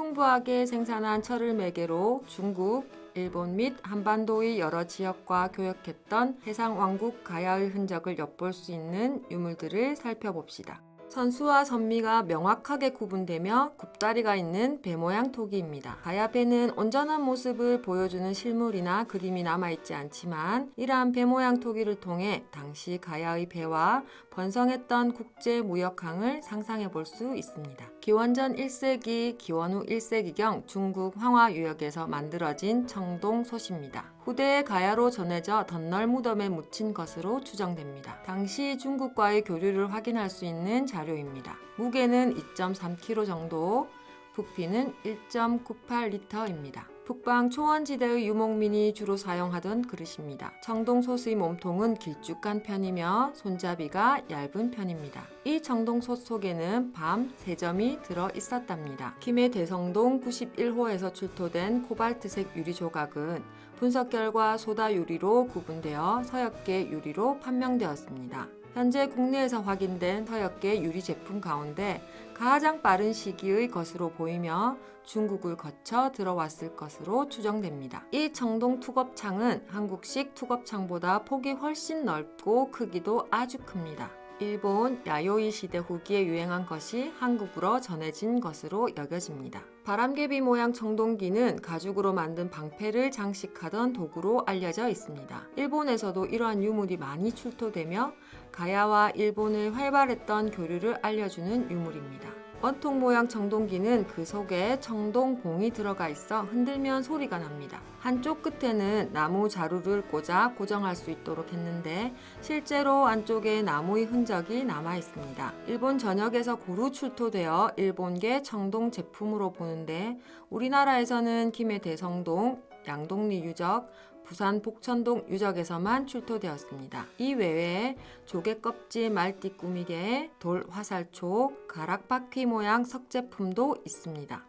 풍부하게 생산한 철을 매개로 중국, 일본 및 한반도의 여러 지역과 교역했던 해상 왕국 가야의 흔적을 엿볼 수 있는 유물들을 살펴봅시다. 선수와 선미가 명확하게 구분되며 굽다리가 있는 배 모양 토기입니다. 가야 배는 온전한 모습을 보여주는 실물이나 그림이 남아있지 않지만 이러한 배 모양 토기를 통해 당시 가야의 배와 번성했던 국제 무역항을 상상해 볼 수 있습니다. 기원전 1세기, 기원 후 1세기경 중국 황화 유역에서 만들어진 청동솥입니다. 후대에 가야로 전해져 덧널 무덤에 묻힌 것으로 추정됩니다. 당시 중국과의 교류를 확인할 수 있는 자료입니다. 무게는 2.3kg 정도, 부피는 1.98리터입니다. 북방 초원지대의 유목민이 주로 사용하던 그릇입니다. 청동솥의 몸통은 길쭉한 편이며 손잡이가 얇은 편입니다. 이 청동솥 속에는 밤 3점이 들어 있었답니다. 김해 대성동 91호에서 출토된 코발트색 유리 조각은 분석 결과 소다 유리로 구분되어 서역계 유리로 판명되었습니다. 현재 국내에서 확인된 서역계 유리 제품 가운데 가장 빠른 시기의 것으로 보이며 중국을 거쳐 들어왔을 것으로 추정됩니다. 이 청동 투겁창은 한국식 투겁창보다 폭이 훨씬 넓고 크기도 아주 큽니다. 일본 야요이 시대 후기에 유행한 것이 한국으로 전해진 것으로 여겨집니다. 바람개비 모양 청동기는 가죽으로 만든 방패를 장식하던 도구로 알려져 있습니다. 일본에서도 이러한 유물이 많이 출토되며 가야와 일본의 활발했던 교류를 알려주는 유물입니다. 원통 모양 청동기는 그 속에 청동봉이 들어가 있어 흔들면 소리가 납니다. 한쪽 끝에는 나무 자루를 꽂아 고정할 수 있도록 했는데 실제로 안쪽에 나무의 흔적이 남아 있습니다. 일본 전역에서 고루 출토되어 일본계 청동 제품으로 보는데 우리나라에서는 김해 대성동, 양동리 유적, 부산 복천동 유적에서만 출토되었습니다. 이 외에 조개껍질 말띠 꾸미개, 돌 화살촉, 가락바퀴 모양 석제품도 있습니다.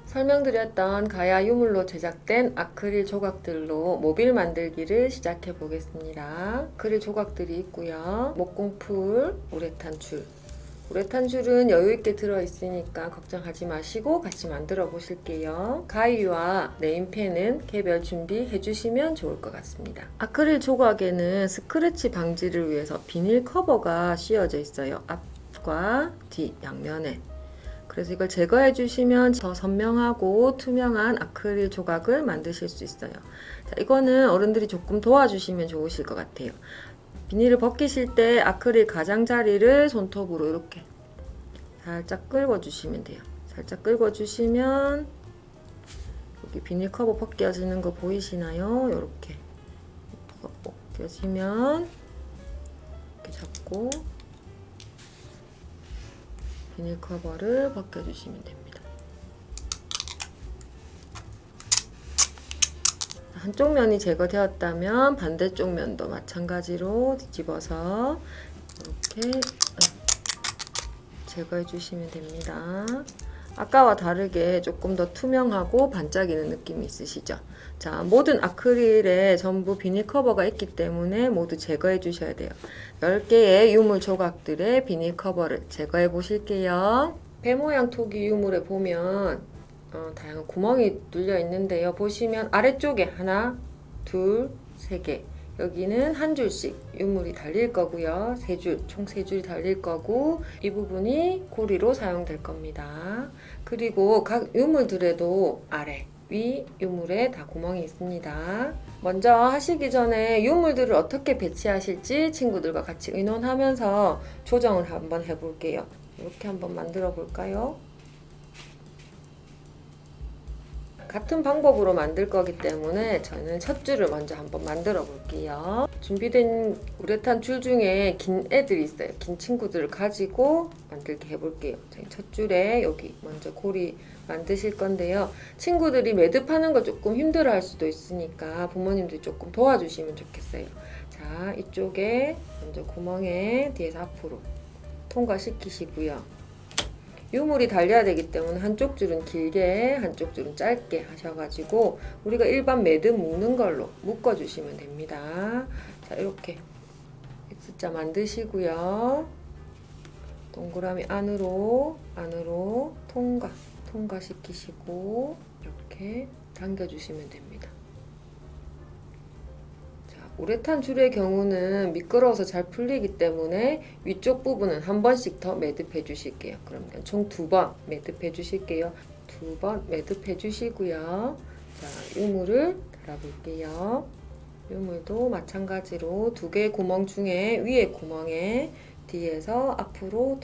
설명드렸던 가야 유물로 제작된 아크릴 조각들로 모빌 만들기를 시작해 보겠습니다. 아크릴 조각들이 있고요. 목공풀, 우레탄 줄. 우레탄 줄은 여유있게 들어있으니까 걱정하지 마시고 같이 만들어 보실게요. 가위와 네임펜은 개별 준비해 주시면 좋을 것 같습니다. 아크릴 조각에는 스크래치 방지를 위해서 비닐 커버가 씌워져 있어요. 앞과 뒤 양면에. 그래서 이걸 제거해 주시면 더 선명하고 투명한 아크릴 조각을 만드실 수 있어요. 자, 이거는 어른들이 조금 도와주시면 좋으실 것 같아요. 비닐을 벗기실 때 아크릴 가장자리를 손톱으로 이렇게 살짝 긁어주시면 돼요. 살짝 긁어주시면 여기 비닐 커버 벗겨지는 거 보이시나요? 이렇게 벗겨지면 이렇게 잡고 비닐 커버를 벗겨주시면 됩니다. 한쪽 면이 제거되었다면 반대쪽 면도 마찬가지로 뒤집어서 이렇게 제거해 주시면 됩니다. 아까와 다르게 조금 더 투명하고 반짝이는 느낌이 있으시죠? 자, 모든 아크릴에 전부 비닐 커버가 있기 때문에 모두 제거해 주셔야 돼요. 10개의 유물 조각들의 비닐 커버를 제거해 보실게요. 배 모양 토기 유물에 보면 다양한 구멍이 뚫려 있는데요. 보시면 아래쪽에 하나, 둘, 세 개. 여기는 한 줄씩 유물이 달릴 거고요. 총 3줄이 달릴 거고 이 부분이 고리로 사용될 겁니다. 그리고 각 유물들에도 아래, 위 유물에 다 구멍이 있습니다. 먼저 하시기 전에 유물들을 어떻게 배치하실지 친구들과 같이 의논하면서 조정을 한번 해볼게요. 이렇게 한번 만들어 볼까요? 같은 방법으로 만들 거기 때문에 저는 첫 줄을 먼저 한번 만들어 볼게요. 준비된 우레탄 줄 중에 긴 애들이 있어요. 긴 친구들을 가지고 만들게 해볼게요. 첫 줄에 여기 먼저 고리 만드실 건데요. 친구들이 매듭하는 거 조금 힘들어 할 수도 있으니까 부모님들이 조금 도와주시면 좋겠어요. 자, 이쪽에 먼저 구멍에 뒤에서 앞으로 통과시키시고요. 유물이 달려야 되기 때문에 한쪽 줄은 길게 한쪽 줄은 짧게 하셔가지고 우리가 일반 매듭 묶는 걸로 묶어주시면 됩니다. 자, 이렇게 X자 만드시고요. 동그라미 안으로 통과시키시고 이렇게 당겨주시면 됩니다. 자, 우레탄 줄의 경우는 미끄러워서 잘 풀리기 때문에 위쪽 부분은 한 번씩 더 매듭해 주실게요. 그러면 총 2번 매듭해 주실게요. 2번 매듭해 주시고요. 자, 유물을 달아볼게요. 유물도 마찬가지로 2개의 구멍 중에 위에 구멍에 뒤에서 앞으로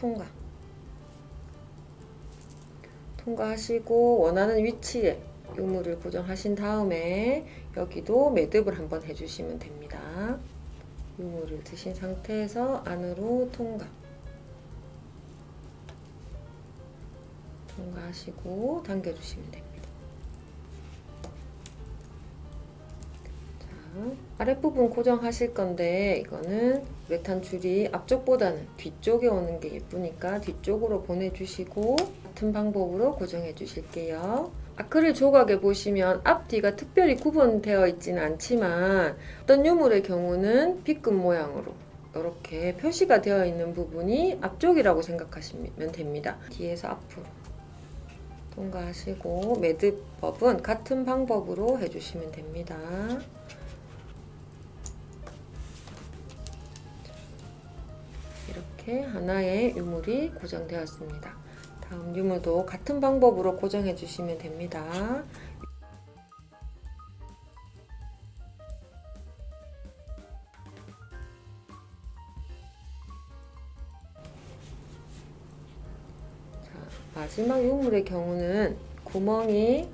통과하시고 원하는 위치에 유물을 고정하신 다음에 여기도 매듭을 한번 해주시면 됩니다. 유물을 드신 상태에서 안으로 통과하시고 당겨주시면 됩니다. 아랫부분 고정하실 건데 이거는 우레탄 줄이 앞쪽보다는 뒤쪽에 오는 게 예쁘니까 뒤쪽으로 보내주시고 같은 방법으로 고정해 주실게요. 아크릴 조각에 보시면 앞뒤가 특별히 구분되어 있지는 않지만 어떤 유물의 경우는 B급 모양으로 이렇게 표시가 되어 있는 부분이 앞쪽이라고 생각하시면 됩니다. 뒤에서 앞으로 통과하시고 매듭법은 같은 방법으로 해주시면 됩니다. 이렇게 하나의 유물이 고정되었습니다. 다음 유물도 같은 방법으로 고정해 주시면 됩니다. 자, 마지막 유물의 경우는 구멍이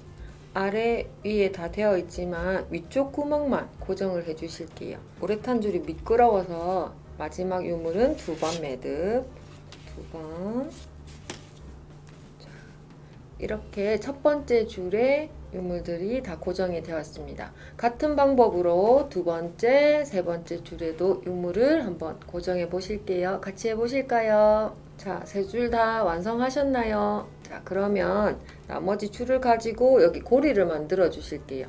아래 위에 다 되어 있지만 위쪽 구멍만 고정을 해 주실게요. 우레탄 줄이 미끄러워서 마지막 유물은 2번 매듭, 2번. 이렇게 첫 번째 줄에 유물들이 다 고정이 되었습니다. 같은 방법으로 두 번째, 세 번째 줄에도 유물을 한번 고정해 보실게요. 같이 해 보실까요? 자, 세 줄 다 완성하셨나요? 자, 그러면 나머지 줄을 가지고 여기 고리를 만들어 주실게요.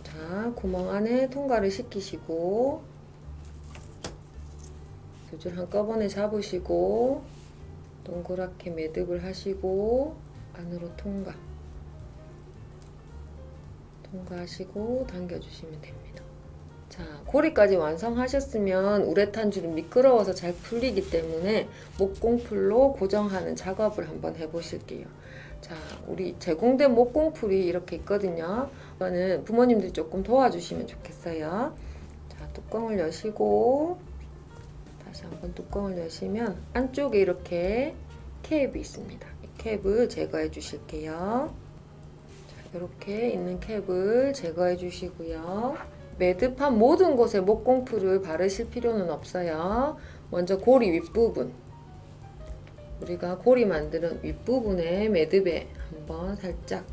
자, 구멍 안에 통과를 시키시고 두 줄 한꺼번에 잡으시고 동그랗게 매듭을 하시고 안으로 통과하시고 당겨주시면 됩니다. 자, 고리까지 완성하셨으면 우레탄 줄은 미끄러워서 잘 풀리기 때문에 목공풀로 고정하는 작업을 한번 해보실게요. 자, 우리 제공된 목공풀이 이렇게 있거든요. 이거는 부모님들이 조금 도와주시면 좋겠어요. 자, 뚜껑을 여시고 다시 한번 뚜껑을 여시면 안쪽에 이렇게 캡이 있습니다. 이 캡을 제거해 주실게요. 자, 이렇게 있는 캡을 제거해 주시고요. 매듭한 모든 곳에 목공풀을 바르실 필요는 없어요. 먼저 고리 윗부분, 우리가 고리 만드는 윗부분에 매듭에 한번 살짝,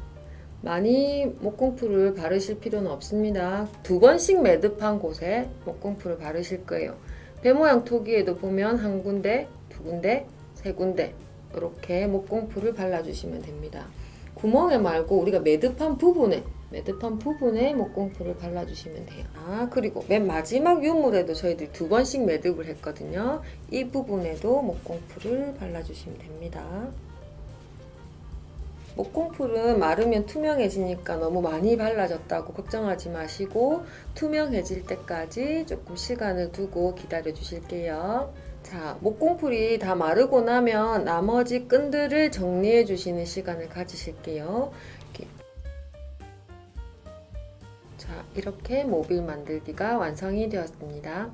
많이 목공풀을 바르실 필요는 없습니다. 2번씩 매듭한 곳에 목공풀을 바르실 거예요. 배 모양 토기에도 보면 한 군데, 두 군데, 세 군데 이렇게 목공풀을 발라주시면 됩니다. 구멍에 말고 우리가 매듭한 부분에 목공풀을 발라주시면 돼요. 그리고 맨 마지막 유물에도 저희들이 2번씩 매듭을 했거든요. 이 부분에도 목공풀을 발라주시면 됩니다. 목공풀은 마르면 투명해지니까 너무 많이 발라졌다고 걱정하지 마시고 투명해질 때까지 조금 시간을 두고 기다려 주실게요. 자, 목공풀이 다 마르고 나면 나머지 끈들을 정리해 주시는 시간을 가지실게요. 자, 이렇게 모빌 만들기가 완성이 되었습니다.